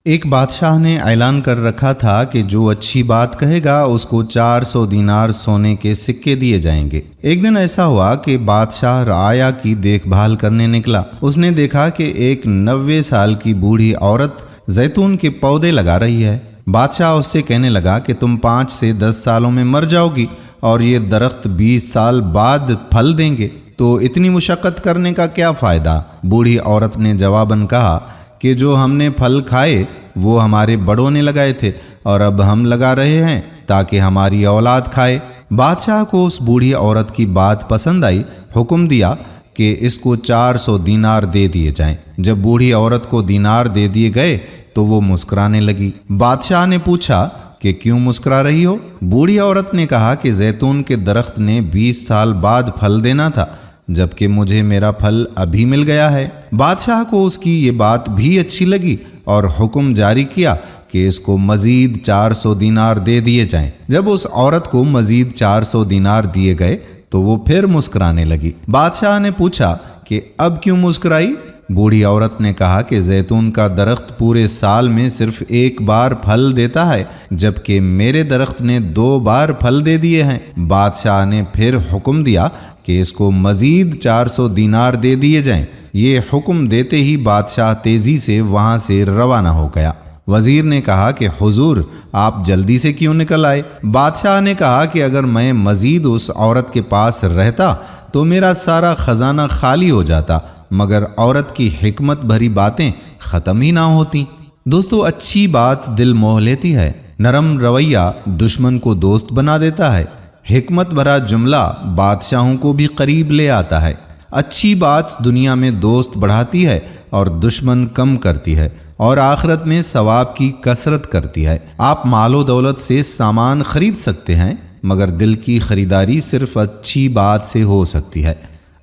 ایک بادشاہ نے اعلان کر رکھا تھا کہ جو اچھی بات کہے گا اس کو 400 دینار سونے کے سکے دیے جائیں گے۔ ایک دن ایسا ہوا کہ بادشاہ رعایا کی دیکھ بھال کرنے نکلا۔ اس نے دیکھا کہ ایک 90 سال کی بوڑھی عورت زیتون کے پودے لگا رہی ہے۔ بادشاہ اس سے کہنے لگا کہ تم 5 سے 10 سالوں میں مر جاؤ گی اور یہ درخت 20 سال بعد پھل دیں گے، تو اتنی مشقت کرنے کا کیا فائدہ؟ بوڑھی عورت نے جواباً کہا کہ جو ہم نے پھل کھائے وہ ہمارے بڑوں نے لگائے تھے اور اب ہم لگا رہے ہیں تاکہ ہماری اولاد کھائے۔ بادشاہ کو اس بوڑھی عورت کی بات پسند آئی، حکم دیا کہ اس کو 400 دینار دے دیے جائیں۔ جب بوڑھی عورت کو دینار دے دیے گئے تو وہ مسکرانے لگی۔ بادشاہ نے پوچھا کہ کیوں مسکرا رہی ہو؟ بوڑھی عورت نے کہا کہ زیتون کے درخت نے 20 سال بعد پھل دینا تھا، جبکہ مجھے میرا پھل ابھی مل گیا ہے۔ بادشاہ کو اس کی یہ بات بھی اچھی لگی اور حکم جاری کیا کہ اس کو مزید 400 دینار دے دیے جائیں۔ جب اس عورت کو مزید 400 دینار دیے گئے تو وہ پھر مسکرانے لگی۔ بادشاہ نے پوچھا کہ اب کیوں مسکرائی؟ بوڑھی عورت نے کہا کہ زیتون کا درخت پورے سال میں صرف ایک بار پھل دیتا ہے، جبکہ میرے درخت نے 2 بار پھل دے دیے ہیں۔ بادشاہ نے پھر حکم دیا کہ اس کو مزید 400 دینار دے دیے جائیں۔ یہ حکم دیتے ہی بادشاہ تیزی سے وہاں سے روانہ ہو گیا۔ وزیر نے کہا کہ حضور، آپ جلدی سے کیوں نکل آئے؟ بادشاہ نے کہا کہ اگر میں مزید اس عورت کے پاس رہتا تو میرا سارا خزانہ خالی ہو جاتا، مگر عورت کی حکمت بھری باتیں ختم ہی نہ ہوتی۔ دوستو، اچھی بات دل موہ لیتی ہے، نرم رویہ دشمن کو دوست بنا دیتا ہے، حکمت بھرا جملہ بادشاہوں کو بھی قریب لے آتا ہے۔ اچھی بات دنیا میں دوست بڑھاتی ہے اور دشمن کم کرتی ہے، اور آخرت میں ثواب کی کثرت کرتی ہے۔ آپ مال و دولت سے سامان خرید سکتے ہیں، مگر دل کی خریداری صرف اچھی بات سے ہو سکتی ہے۔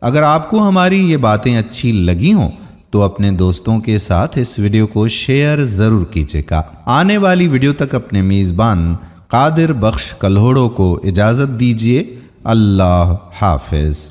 اگر آپ کو ہماری یہ باتیں اچھی لگی ہوں تو اپنے دوستوں کے ساتھ اس ویڈیو کو شیئر ضرور کیجیے گا۔ آنے والی ویڈیو تک اپنے میزبان قادر بخش کلہوڑو کو اجازت دیجیے۔ اللہ حافظ۔